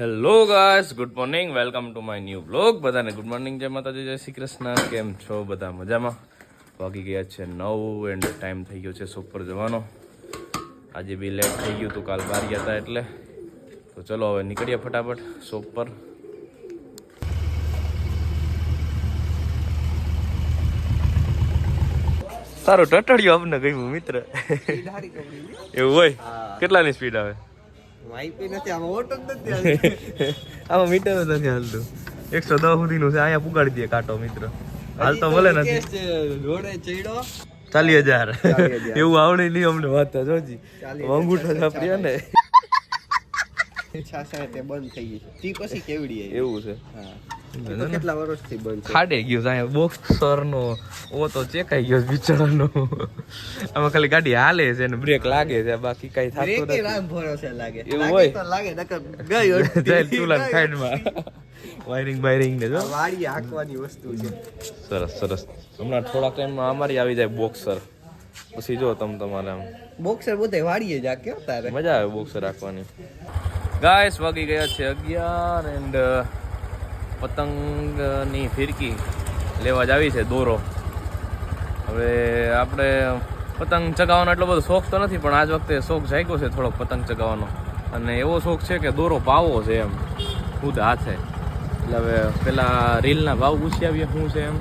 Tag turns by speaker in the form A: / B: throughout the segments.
A: Hello guys, good morning, welcome to my new blog. બધાને good morning, જય માતાજી, જય શ્રી કૃષ્ણ. કેમ છો બધા? મજામાં? વાગી ગયા છે 9 એન્ડ ટાઈમ થઈ ગયો છે શોપ પર જવાનો. આજે બી લેટ થઈ ગયું હતું, કાલ બહાર ગયા હતા એટલે. તો ચલો હવે નીકળીએ ફટાફટ શોપ પર. તારો ટટડિયો અમને ગયું મિત્ર. એવું હોય? કેટલાની સ્પીડ આવે? આમાં મીટર નથી હાલતું. 110 સુધીનું છે. અહીંયા પુગાડી દે કાંટો મિત્ર. હાલ તો ભલે નથી. 40,000 એવું આવડે નહીં અમને વાત જોજી. અંગૂઠો છાપડી ને
B: બંધ થઈ ગઈ તી પછી કેવડી
A: એવું છે.
B: કેટલા વર્ષથી બંધ છે?
A: ખાડે ગયો અહીંયા બોક્સર નો ઓ તો ચેકાઈ ગયો બિચારાનો. આમાં ખાલી ગાડી હાલે છે ને બ્રેક લાગે છે, બાકી કઈ થતું નથી.
B: રામ ભરોસે લાગે
A: એવું હોય
B: તો લાગે નકર ગયો
A: જાય ચૂલા સાઈડમાં વાયરિંગ ને જો
B: વાડી હાંકવાની વસ્તુ છે.
A: સરસ સરસ. હમણાં થોડા ટાઈમમાં અમારી આવી જાય બોક્સર, પછી જો તમારે આમ
B: બોક્સર બધે વાડીએ જા કેમ તારે
A: મજા આવે બોક્સર રાખવાની. ગાઈસ વાગી ગયા છે 11 એન્ડ પતંગની ફિરકી લેવા જ આવી છે, દોરો. હવે આપણે પતંગ ચગાવવાનો એટલો બધો શોખ તો નથી, પણ આજ વખતે શોખ જાગ્યો છે થોડોક પતંગ ચગાવવાનો. અને એવો શોખ છે કે દોરો પાવો છે એમ ખુદ હાથે. એટલે હવે પેલા રીલના ભાવ પૂછી આવીએ શું છે એમ,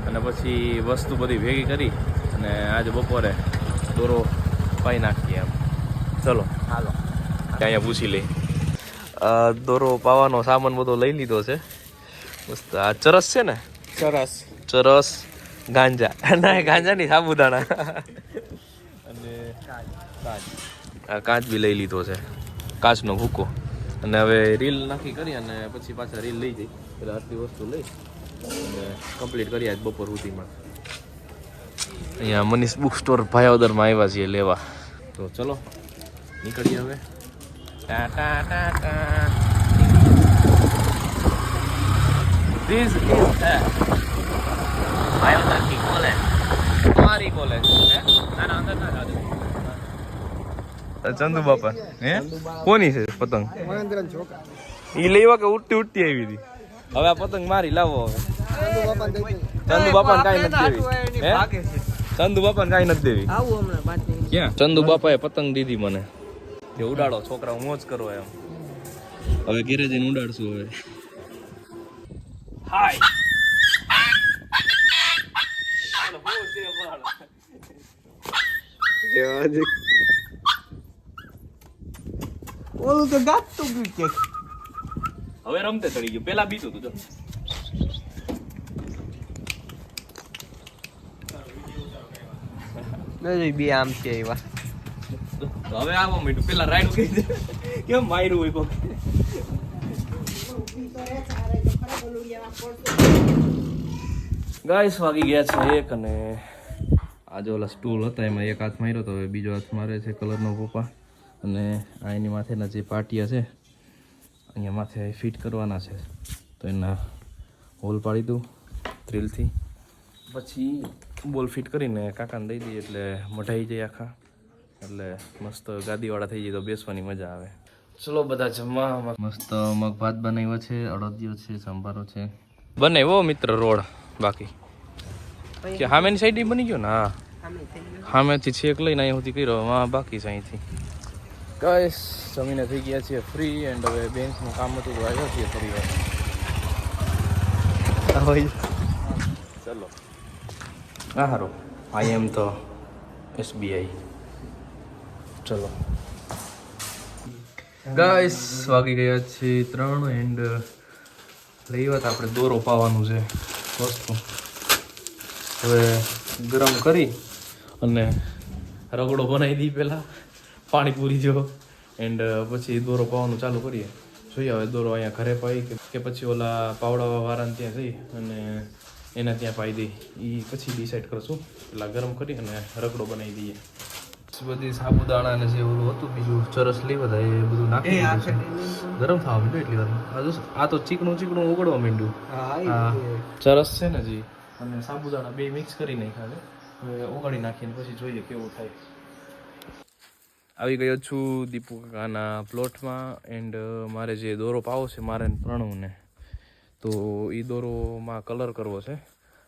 A: અને પછી વસ્તુ બધી ભેગી કરી અને આજે બપોરે દોરો પાઈ નાખીએ એમ. ચલો
B: હાલો
A: અહીંયા પૂછી લઈ. દોરો પાવાનો સામાન બધો લઈ લીધો છે. મસ્ત. આ ચરસ છે ને? ચરસ ગાંજા ના, ગાંજા નહીં, સાબુદાણા. અને આ કાચ બી લઈ લીધો છે, કાચનો ભૂકો. અને હવે રીલ નાખી કરી અને પછી પાછા રીલ લઈ જઈ. એટલે આટલી વસ્તુ લઈ અને કમ્પ્લીટ કરી આજ બપોર સુધીમાં. અહીંયા મનીષ બુક સ્ટોર ભાયાવદરમાં આવ્યા છીએ લેવા. તો ચલો નીકળીએ હવે. This is ભાયાવદરની કોલેજ, અમારી કોલેજ. ચંદુ બાપા હે કોની છે પતંગ? ઈ લેવા કે ઉડતી આવી હતી. હવે આ પતંગ મારી લાવો. હવે ચંદુ બાપાને કાંઈ નથી દેવી. હે ચંદુ બાપાને કાંઈ નથી દેવી. ક્યાં ચંદુ બાપાએ પતંગ દીધી મને. કે ઉડાડો છોકરા, મોજ કરો એમ. હવે ઘેરે જઈને ઉડાડશું હવે. હાય
B: ઓલું તો ગાતું ગયું કે
A: હવે રમતે ચડી ગયું. પેલા બીતું તું જો.
B: બે આમ છે એવા.
A: હવે આવો મીઠું પેલા રાઈડ કહી દે કેમ માર્યું હોય કોક. ગાઈસ વાગી ગયા છે 1 અને આજે ઓલા સ્ટૂલ હતા એમાં એક હાથ માર્યો તો હવે બીજો હાથ મારે છે કલરનો પપ્પા. અને આ એની માથેના જે પાટિયા છે અહીંયા માથે ફિટ કરવાના છે, તો એના હોલ પાડી દઉં થ્રીલથી. પછી બોલ ફિટ કરીને કાકાને દઈ દઈએ એટલે મઢાઈ જાય આખા. એટલે મસ્ત ગાદીવાળા થઈ જાય તો બેસવાની મજા આવે. ચલો બધા જમવા. મસ્ત મગ ભાત બનાવ્યો છે, અડદિયો છે, સંભારો છે. બનાવ્યો મિત્ર રોડ. બાકી કે સામેની સાઈડ બની ગયો ને? હા સામેથી છેક લઈને અહીંયા સુધી કર્યો. હા બાકી છે અહીંથી. ગાઈસ જમીને થઈ ગયા છીએ ફ્રી એન્ડ હવે બેંકનું કામ હતું તો આવ્યા છીએ ફરી વાર. ચલો હા હારો આઈ એમ તો SBI. ચલો ગાઈસ વાગી ગયા છે 3 એન્ડ લઈ વાત આપણે દોરો પાવાનું છે વસ્તુ. હવે ગરમ કરી અને રગડો બનાવી દઈએ પહેલાં પાણીપુરી જેવો, એન્ડ પછી દોરો પાવાનું ચાલુ કરીએ. જોઈએ હવે દોરો અહીંયા ઘરે પાઈ કે પછી ઓલા પાવડા વાળાને ત્યાં જઈ અને એના ત્યાં પાઈ દઈ. એ પછી ડિસાઈડ કરશું. પેલા ગરમ કરી અને રગડો બનાવી દઈએ. બધી સાબુદાણા અને જે ઓલું હતું બીજું ચરસ લેવા હતા એ બધું નાખી દીધું. ગરમ થવા માંડ્યું એટલી વાર. આ તો ચીકણું ઉગડવા માંડ્યું. હા ચરસ છે ને જી અને સાબુદાણા બે મિક્સ કરી નાખ્યા. હવે ઓગાળી નાખીને પછી જોઈએ કેવું થાય. આવી ગયો છું દીપુ કાકાના પ્લોટમાં એન્ડ મારે જે દોરો પાવો છે મારે ને પ્રણવને, તો એ દોરોમાં કલર કરવો છે,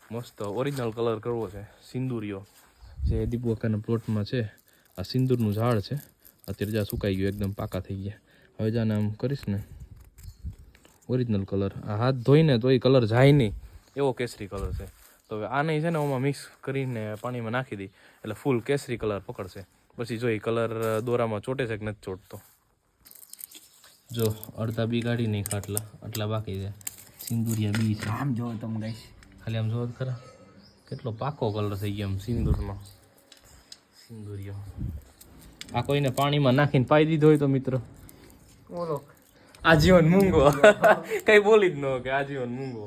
A: મસ્ત ઓરિજિનલ કલર કરવો છે, સિંદુરિયો જે દીપુ કાકાના પ્લોટમાં છે. આ સિંદૂરનું ઝાડ છે, અત્યારે જ્યાં સુકાઈ ગયું, એકદમ પાકા થઈ ગયા. હવે જાને આમ કરીશ ને ઓરિજિનલ કલર, આ હાથ ધોઈને તો એ કલર જાય નહીં એવો કેસરી કલર છે. તો હવે આને છે ને ઓમાં મિક્સ કરીને પાણીમાં નાખી દઈ એટલે ફૂલ કેસરી કલર પકડશે. પછી જો એ કલર દોરામાં ચોટે છે કે નથી ચોટતો. જો અડધા બી કાઢી નહીં ખાટલા, આટલા બાકી છે. સિંદુરિયા બી છે,
B: આમ જો તમે ગાઈસ,
A: ખાલી આમ જોવો ખરા કેટલો પાકો કલર થઈ ગયો આમ સિંદૂરનો. સિંદુરિયો આ કોઈને પાણીમાં નાખીને પાઈ દીધો હોય તો મિત્રો
B: ઓલો
A: આજીવન મૂંગો. કઈ બોલી જ ન કે આજીવન મૂંગો.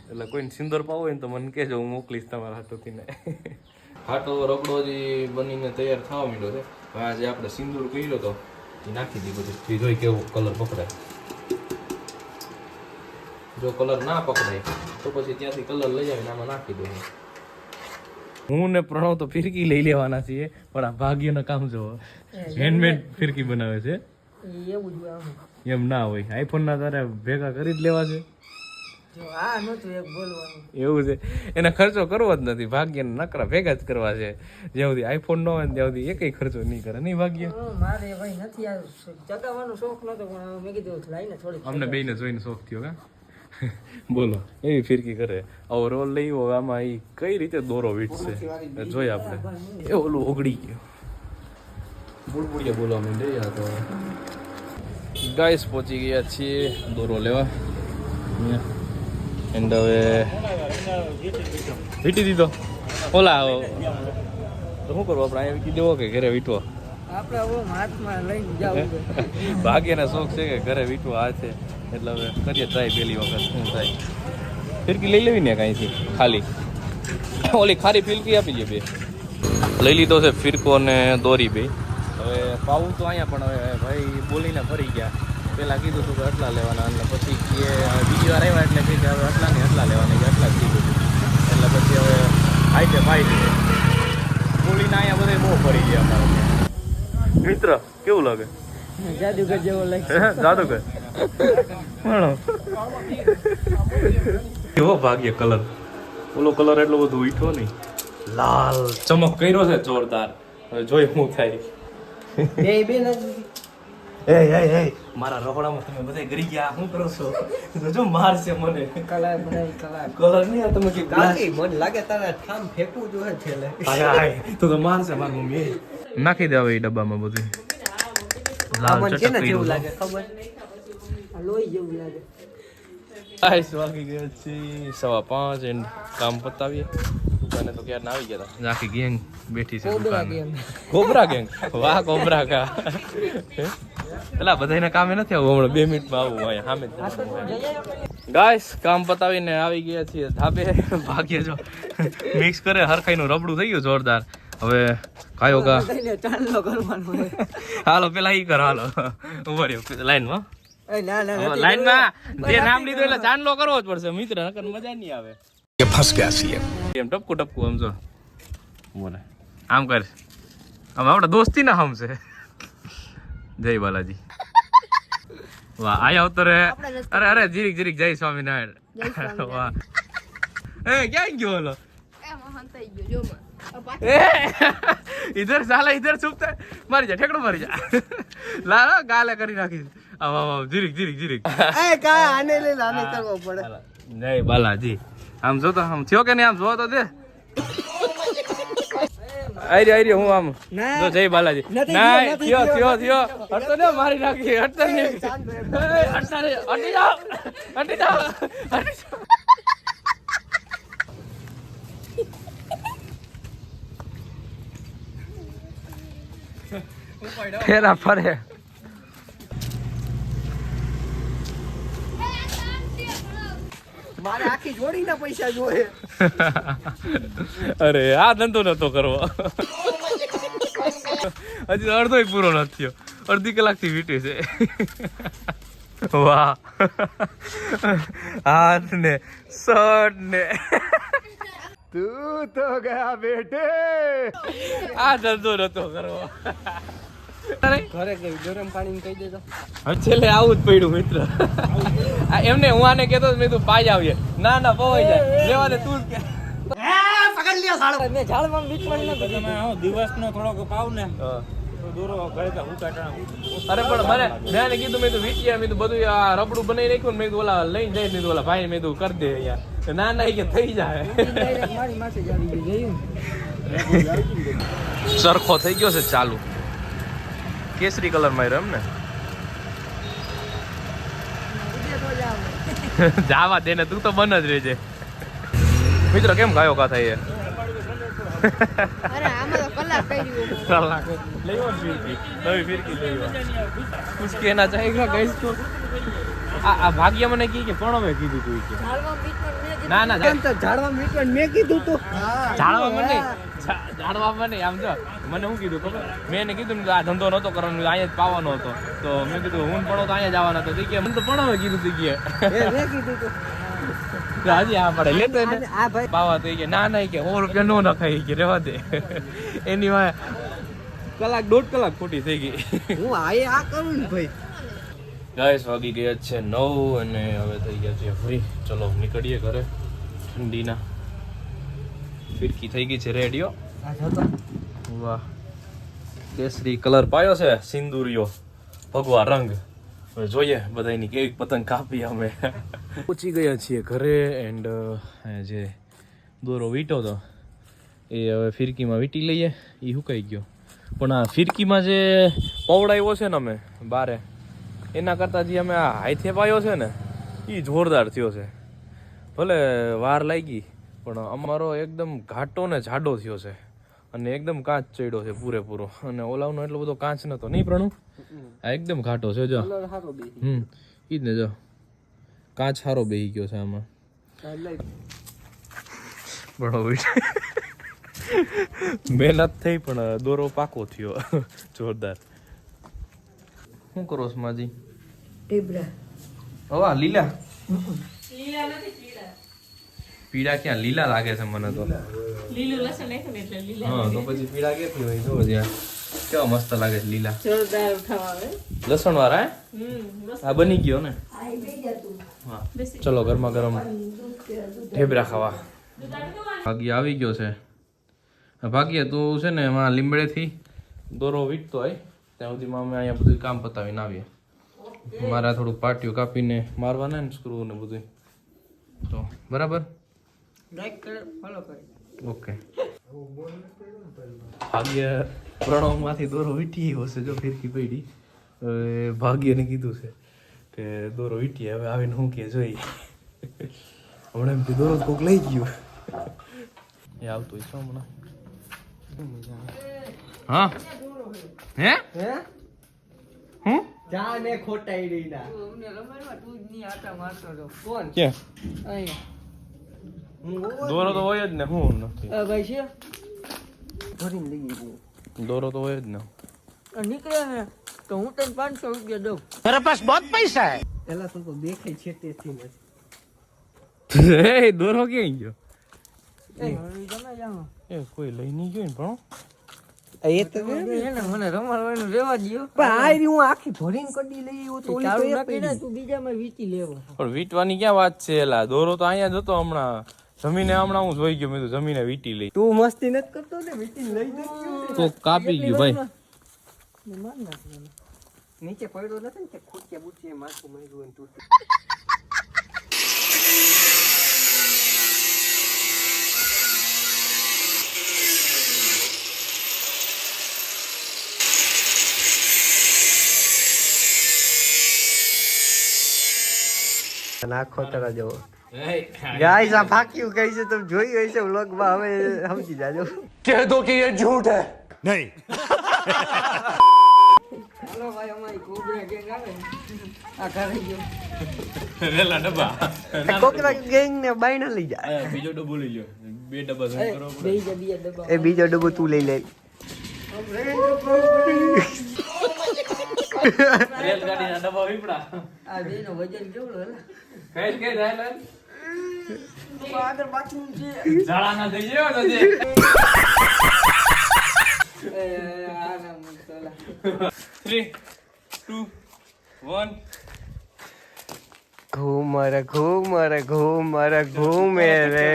A: એટલે કોઈને સિંદૂર પાવો હોય ને તો મને કહેજો, હું મોકલીશ તમારા હાથોથી ને. ખાટો રગડો જે બનીને તૈયાર થવા માંડ્યો છે. હવે આજે આપણે સિંદૂર કર્યો તો એ નાખી દીધું બધું, જોઈ કેવો કલર પકડાય. જો કલર ના પકડાય તો પછી ત્યાંથી કલર લઈ આવીને આમાં નાખી દઉં. હું ને પ્રણવ તો ફિરકી લઈ લેવાના છીએ, પણ આ ભાગ્યના કામ જોવો, હેન્ડમેડ ફિરકી બનાવે છે. એમ ના હોય, આઈફોન ના તારે ભેગા કરી જ લેવા છે. એવું છે, એને ખર્ચો કરવો જ નથી. ભાગ્યને નકરા ભેગા જ કરવા છે. જ્યાં સુધી આઈફોન ન હોય ને ત્યાં સુધી એકય ખર્ચો નહીં કરે. નહીં ભાગ્ય?
C: મારે ભાઈ નથી આ ચગાવવાનો શોખ નતો, પણ મેં કીધું લાઈને થોડી
A: અમને બેયને જોઈને શોખ થયો કા. બોલો એવી ફિરકી કરે. આવો રોલ લઈ હોય આમાં એ કઈ રીતે દોરો વીટશે જોઈએ આપણે. એ ઓલું ઓગળી ગયો, બુડબુડિયા બોલવા માંડે. તો ગાઈસ પહોંચી ગયા છીએ દોરો લેવા. એન્ડ હવે વીટી દીધો. ઓલા તો શું કરવું આપણે? અહીંયા વીટી દેવો કે ઘરે વીટવો?
C: આપણે હાથમાં લઈને જાવું.
A: ભાગ્યના શોખ છે કે ઘરે વીટવો આ છે, એટલે હવે કરીએ ટ્રાય પહેલી વખત શું થાય. ફિરકી લઈ લેવી ને કાંઈથી ખાલી, ઓલી ખારી ફિરકી આપી દે. બે લઈ લીધો છે ફિરકો ને દોરી બે. હવે પાવું તો અહીંયા, પણ હવે ભાઈ બોલીને ફરી ગયા. પહેલાં કીધું હતું કે આટલા લેવાના, એટલે પછી એ બીજી વાર આવ્યા એટલે કીધું હવે આટલા ને આટલા લેવાના, આટલા જ કીધું. એટલે પછી હવે હાઈટે ભાઈ બોલીને અહીંયા બધા બહુ ફરી ગયા અમારે. મિત્ર કેવું લાગે?
C: જાદુગર જેવો લાગે.
A: જાદુગર કેવો ભાગ્ય કલર. ઓલો કલર એટલો બધો ઉઠો નહીં, લાલ ચમક કર્યો છે જોરદાર. હવે જોઈ શું થાય.
C: બે નથી.
A: મારા રહોડામાં તમે બધા ગરી ગયા, શું કરો છો? જો મારશે મને.
C: કલર બનાવી કલર
A: નહીં આ તમે કે
B: મને લાગે તારા ઠામ ફેંકવું જોઈએ છેલ્લે.
A: તો મારશે મારી મમ્મી. નાખી દે હવે એ ડબ્બામાં બધું. લાલ
B: મને કેને
A: ચટક
B: જેવું
A: કર્યું.
B: લાગે ખબર?
C: આ લોહી જેવું લાગે.
A: આઈસ વાગી ગયા છે 5:15 એન્ડ કામ પતાવીએ. દુકાને તો ક્યારે આવી ગયા હતા. આખી ગેંગ બેઠી છે દુકાને. Cobra gang. વાહ કોબરા કા. પેલા બધાને કામે નથી આવું, હમણાં 2 મિનિટમાં આવું અહીંયા સામે. ગાઈસ કામ પતાવીને આવી ગયા છીએ ધાબે. ભાગ્ય જો મિક્સ કરે હરખાઈનું રબડું થઈ ગયું જોરદાર. હવે કાયો ગા
C: ચાંદલો કરવાનો.
A: હાલો પેલા ઈ કર. હાલો ઉભા રહ્યો લાઈનમાં.
C: ના ના
A: લાઈનમાં જે નામ લીધું એટલે ચાંદલો કરવો જ પડશે મિત્ર, નકર મજા નહીં આવે.
D: ફસ ગયા છીએ
A: એમ ટપકું ટપકું આમ જો બોલે આમ કર. આમ આપણે દોસ્તી ના હમ છે. જય બાલાજી. વાહ આયા ઉતરે. અરે અરે જીરીક જીરીક જય સ્વામિનારાયણ. વાહ એ ક્યાં ગયો ઓલો? ઇધર સાલા ઇધર ચૂપતા મારી જા ઠેકડો મારી જા. લા ગાલે કરી નાખી. વાહ વાહ જીરીક જીરીક જીરીક.
B: એ કા આને લે આને કરવો પડે.
A: જય બાલાજી. આમ જો તો આમ થયો કે નહીં? આમ જો તો દે. આઈ હું આમ જો જય બાલાજી. ના થયો થયો થયો. હટતો ને મારી નાખી. હટતો ને હટતા ને હટી જાઓ હટી જાઓ હટી જાઓ. ફેરા ફરે.
B: મારે આખી જોડીના પૈસા જોઈએ.
A: અરે આ ધંધો નતો કરવો. હજી અડધો પૂરો નથી થયો. અડધી કલાકથી વીટી છે. વાહ હાથ ને શર્ટ ને.
B: તું તો ગયા બેટે.
A: આ ધંધો નતો કરવો.
B: ઘરે ગઈ ગરમ પાણી કહી દેજો.
A: છેલ્લે આવું જ પડ્યું મિત્ર. એમને હું આને કહેતો મેં તું પાઈ આવીએ. ના પવાઈ જાય લેવા દે તું જ કે.
C: મેં ઝાડમાં વીટવાળી ના કરી.
D: તમે દિવસનો થોડોક પાવ ને તો દોરો ઘરે તો ઉકાટા
A: અરે પણ મને મેં એને કીધું મેં તો વીટ્યા મેં તો બધું આ રબડું બનાવી નાખ્યું ને મેં કીધું ઓલા લઈને જઈ મેં ઓલા ભાઈ મેં તો કરી દે અહીંયા. ના કે થઈ જાય.
C: મારી માથે જ આવી ગયું.
A: સરખો થઈ ગયો છે ચાલુ. કેસરી કલર માં રહ્યો એમ ને. જાવા દે ને તું તો બન જ રહેજે. મિત્રો કેમ ગાયો કા થાય
E: અરે આમાં તો કલાક કર્યું.
A: લેવો ફિરકી નવી ફિરકી લેવો કુછ કેના ચાહેગા ગાઈસ તો આ ભાગ્ય મને કી કે પણ મેં કીધું તું કે
C: ઝાડમાં વીટવાળી મેં કીધું.
A: ના
B: ઝાડવા મીઠું મેં કીધું તું.
A: જાણવા મને આમ જો મને શું કીધું ખબર મેં એને કીધું ને આ ધંધો નતો કરવાનો અહીંયા જ પાવાનો હતો તો મેં કીધું હું પડો તો અહીંયા જવાના હતો કે મને તો પણ હવે કીધું તું કે
B: મેં કીધું તું.
A: હજી આ પડે લેતો ને
B: આ ભાઈ
A: પાવા તો કે ના કે 100 રૂપિયા નો નખાય કે રહેવા દે એની વાય કલાક 1.5 કલાક ખોટી થઈ ગઈ.
B: હું આ કરું ને ભાઈ.
A: ગાઈસ વાગી ગયા છે 9 અને હવે થઈ ગયા છે ફ્રી. ચલો નીકળીએ ઘરે. ઠંડીના ફિરકી થઈ ગઈ છે રેડિયો. વાહ કેસરી કલર પાયો છે સિંદુરિયો ભગવા રંગ. હવે જોઈએ બધાની કેવી પતંગ કાપી અમે. પહોંચી ગયા છીએ ઘરે એન્ડ જે દોરો વીટો તો એ હવે ફિરકીમાં વીટી લઈએ. એ સુકાઈ ગયો પણ આ ફિરકીમાં જે પવડાવ્યો છે ને અમે બારે એના કરતાં જે અમે આ હાથે પાયો છે ને એ જોરદાર થયો છે. ભલે વાર લાગી પણ અમારો એકદમ ઘાટો ને જાડો થયો છે અને એકદમ કાચ ચડ્યો છે પૂરેપૂરો. અને ઓલાવનો એટલો બધો કાચ નતો નહીં પ્રણુ. આ એકદમ ઘાટો છે જો. ઈ જ ને જો કાચ સારો બેહી ગયો છે આમાં. મહેનત થઈ પણ દોરો પાકો થયો જોરદાર. શું કરો છો માજી?
C: ટીબરા.
A: હવા લીલા પીળા ક્યાં લીલા લાગે છે મને તો.
E: લીલું લસણ નાખ્યું ને એટલે લીલા.
A: હા તો પછી પીળા ક્યાંથી હોય જો જ્યાં કેવા મસ્ત લાગે છે લીલા.
E: જોરદાર ઉઠાવા આવે.
A: લસણ વાળા આ બની ગયો ને. હા ચલો ગરમા ગરમ ઢેબરા ખાવા. ભાગ્ય આવી ગયો છે. ભાગ્ય તું છે ને એમાં લીમડેથી દોરો વીટતો હોય ત્યાં સુધીમાં અમે અહીંયા બધું કામ પતાવીને આવીએ. મારા થોડુંક પાટિયું કાપીને મારવાના ને સ્ક્રૂ ને બધું તો બરાબર.
C: લાઈક કરો ફોલો કરો.
A: ઓકે ભાગ્ય પ્રણવમાંથી દોરો વીટી હશે જો ફિરકી પડી. હવે ભાગ્યને કીધું છે કે દોરો વીટી હવે આવીને હું કે જોઈ હમણાં એમથી દોરો કોક લઈ ગયો એ આવતો હોય શું હમણાં. હા હે હું
B: જા ને ખોટાઈ રહી ના.
C: અમને રમાડવા તું જ નહીં આટા મારતો હતો.
B: કોણ?
A: ક્યાં
C: અહીંયા
A: દોરો તો હોય જ ને. હું નથી
C: ભાઈ છે
B: ભરીને લઈ ગયું.
A: દોરો તો હોય જ ને.
C: નીકળે ને તો હું તને 500 રૂપિયા દઉં.
B: પેલા તો દેખાય છે તેથી નથી.
A: એ દોરો ક્યાં ગયો?
C: તમે જાઓ.
A: એ કોઈ લઈ નહીં ગયો ને પણ
B: એ તો
C: એને મને રમાડવાનું રહેવા દ્યો.
B: પણ આ રી હું આખી ભરીને કડી લઈ આવ્યો તો ઓલી તો
C: ચાલુ
B: એક
C: નાખીને
B: પડી.
C: તું બીજામાં વીટી લેવો.
A: પણ વીટવાની ક્યાં વાત છે એલા. દોરો તો અહીંયા જ હતો હમણાં જમીને હમણાં હું જોઈ ગયો મેં તો જમીને વીટી લઈ
B: તું મસ્તી નથી કરતો ને વીટી લઈ દે.
A: તો કાપી ગયું ભાઈ.
C: માર નાખવાનું.
B: નીચે પડ્યો નથી ને કે ખૂટ્યા બુટ્યા માથું માર્યું અને તૂટી. નાખો તરા જવો ગાઈસ આ ફાક્યું કઈ છે તમે જોયું હશે વ્લોગ માં. હવે સમજી જાજો.
C: હાલો ભાઈ અમારી કોબરા ગેંગ આવે ને. આ ઘરે ગયો.
A: વેલા ડબ્બા
B: કોકરા ગેંગ ને બાયણા લઈ જાય.
A: બીજો ડબ્બો લઈ લો. 2 ડબ્બા
C: એ,
A: જોઈન કરો
C: બેહી જા બીજા ડબ્બા.
B: એ બીજો ડબ્બો તું લઈ લે.
A: રેલગાડીના ડબ્બા વીપડા
C: આ બેનો વજન કેવડો હલા.
A: કઈ જાય
C: આગળ બાથરૂમ છે.
A: ઝાડાના થઈ ગયો તો જે
C: એ આ ના મુકતલા.
A: 3 2 1
B: घूमर घूमर घूमर घूमे रे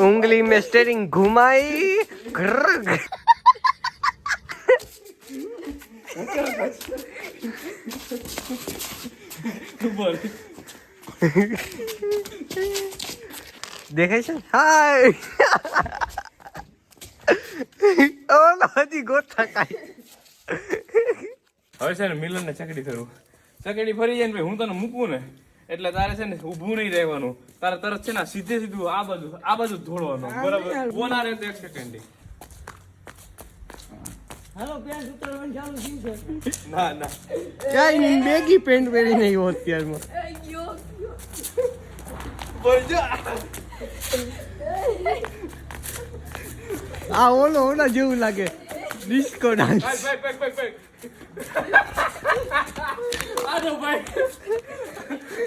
B: उंगली में स्टेरिंग घुमाई घर्र। દેખાય છે હાય ઓલો હજી ગોઠા કાઈ
A: હવે છે ને મિલન ને ચકડી ફેરવું. ચકડી ફરી જાય ને ભાઈ હું તને મૂકું ને એટલે તારે છે ને ઊભું નહીં રહેવાનું. તારે તરત છે ને સીધે સીધું આ બાજુ ધોળવાનું. બરાબર કોના રહે તો 1 સેકન્ડ.
C: હાલો પેન્ટ ઉતરવાનું ચાલુ થયું છે.
A: ના ના
B: કાઈ નહીં બેગી પેન્ટ પહેરી નહીં હોત ત્યારમાં આ ઓલો ઓલા જેવું લાગે ડિસ્કો ડાન્સ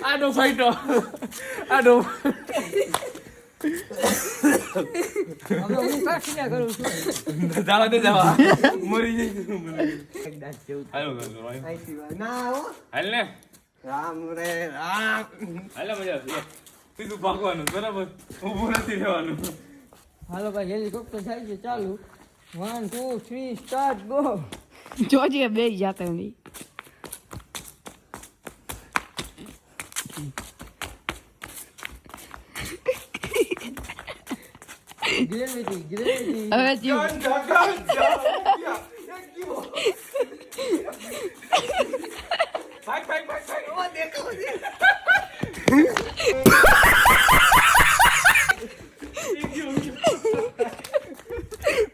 A: આનો ફાઈટો આનો
C: હવે હું કાઠિયા કરું છું.
A: જવા દે જવા મરી જઈશ.
B: ના હો
A: હાલ ને
B: રામ રે રામ
A: હાલે મજા આવશે. સીધું ભાગવાનું બરાબર ઊભું નથી રહેવાનું.
C: હાલો ભાઈ હેલિકોપ્ટર થાય છે ચાલુ 1 2 3 સ્ટાર્ટ ગો.
E: જોજે બે જાતે નહીં.
C: ગ્રેવિટી
E: હવે જીવ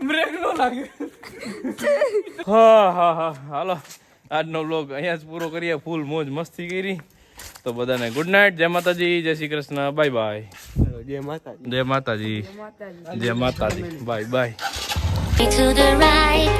A: બ્રેક નો લાગે. હા હાલો આજનો વ્લોગ અહીંયા જ પૂરો કરીએ. ફૂલ મોજ મસ્તી કરી. તો બધાને ગુડ નાઇટ. જય માતાજી, જય શ્રી કૃષ્ણ, બાય બાય.
B: જય માતાજી
A: જય માતાજી, જય માતાજી, bye bye.
F: To the right,